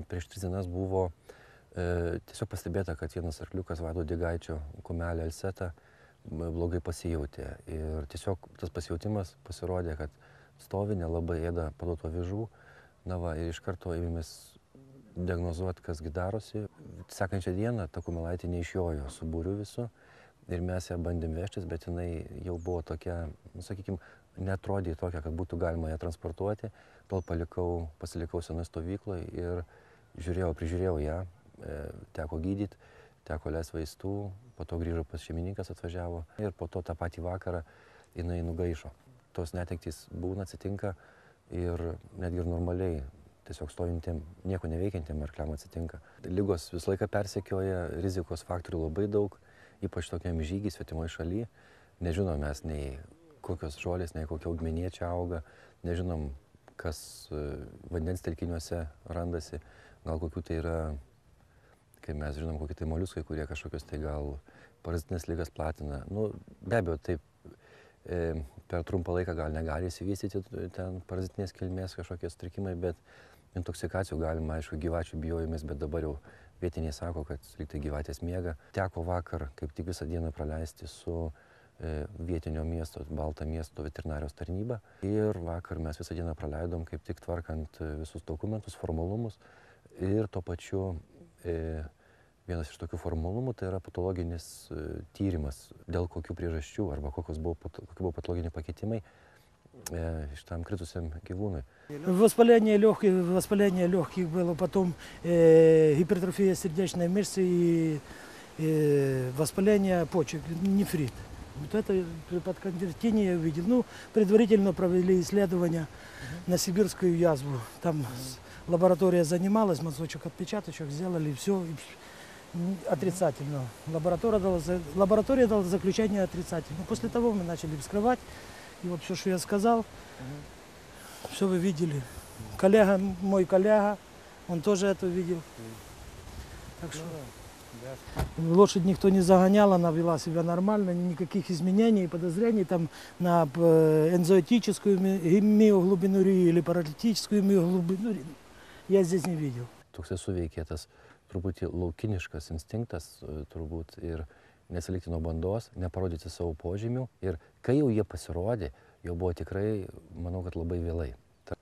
Prieš 3 dienas buvo tiesiog pastebėta, kad vienas arkliukas Vaido Digaičio kumelė Elsetą blogai pasijautė. Ir tiesiog tas pasijautimas pasirodė, kad stovi, nelabai ėda paduotų avižų. Na va, ir iš karto ėmėmės diagnozuoti, kasgi darosi. Sekančią dieną ta kumelaitė neišjojo su būriu visu. Ir mes ją bandėm vežtis, bet jinai jau buvo tokia, sakykime, netrodė tokia, kad būtų galima ją transportuoti. Tol pasilikau senoje stovykloje ir prižiūrėjau ją, teko gydyti, teko leisti vaistų, po to grįžo pas šeimininkas, atvažiavo ir po to tą patį vakarą jinai nugaišo. Tos netektys būna, atsitinka ir netgi ir normaliai, tiesiog stovintiem, nieko neveikiantiem arkliam atsitinka. Ligos visą laiką persekioja, rizikos faktorių labai daug, ypač tokiam žygiui, svetimoje šalyje. Nežinom mes nei kokios žolės, nei kokie augmenija čia auga, nežinom, kas vandens telkiniuose randasi, gal kokių tai yra, kai mes žinom, kokie tai moliuskai, kurie kažkokios tai gal parazitinės ligas platina. Nu, be abejo, taip per trumpą laiką gal negali įsivystyti ten parazitinės kilmės kažkokie sutrikimai, bet intoksikacijų galima, aišku, gyvačių bijojomis, bet dabar jau vietiniai sako, kad lygtai gyvatės miega. Teko vakar kaip tik visą dieną praleisti su vietinio miesto, Balto miesto veterinarijos tarnyba. Ir vakar mes visą dieną praleidom kaip tik tvarkant visus dokumentus, formalumus. Ir tuo pačiu vienas iš tokių formalumų tai yra patologinis tyrimas, dėl kokių priežasčių arba kokie buvo patologiniai pakitimai šitam kritusiam gyvūnui. Воспаление легких было, потом гипертрофия сердечной мышцы и воспаление почек, нефрит. Вот это при подконвертине я увидел. Ну, предварительно провели исследования на сибирскую язву. Там лаборатория занималась, мазочек, отпечаточек сделали, все отрицательно. Лаборатория дала заключение отрицательно. После того мы начали вскрывать. И вот все, что я сказал, все вы видели. Мой коллега, он тоже это видел. Так что лошадь никто не загонял, она вела себя нормально, никаких изменений, подозрений там на энзоотическую миоглобинурию или паралитическую миоглобинурию я здесь не видел. Toksai suveikė tas truputį laukiniškas instinktas turbūt ir nesilikti nuo bandos, neparodyti savo požymių. Ir kai jau jie pasirodė, jau buvo tikrai, manau, kad labai vėlai.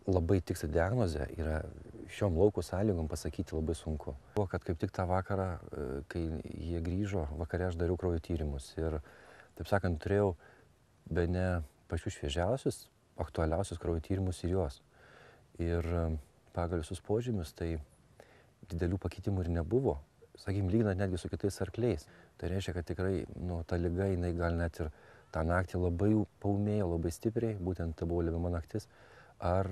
Labai tiksli diagnozė yra šiom lauko sąlygom pasakyti labai sunku. Buvo, kad kaip tik tą vakarą, kai jie grįžo, vakare aš dariau kraujo tyrimus. Ir, taip sakant, turėjau bene pačius šviežiausius, aktualiausius kraujo tyrimus ir juos. Ir pagal visus požymius, tai didelių pakitimų ir nebuvo. Sakykime, lyginant netgi su kitais arkliais. Tai reiškia, kad tikrai ta liga, jinai gal net ir tą naktį labai paūmėjo, labai stipriai, būtent tai buvo lemiama naktis, ar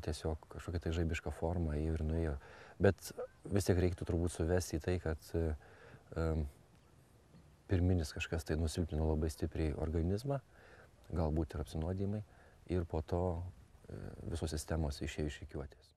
tiesiog kažkokia tai žaibiška forma ir nuėjo. Bet vis tiek reiktų turbūt suvesti į tai, kad pirminis kažkas tai nusilpnino labai stipriai organizmą, galbūt ir apsinuodijimai, ir po to visos sistemos išėjo iš rikiuotės.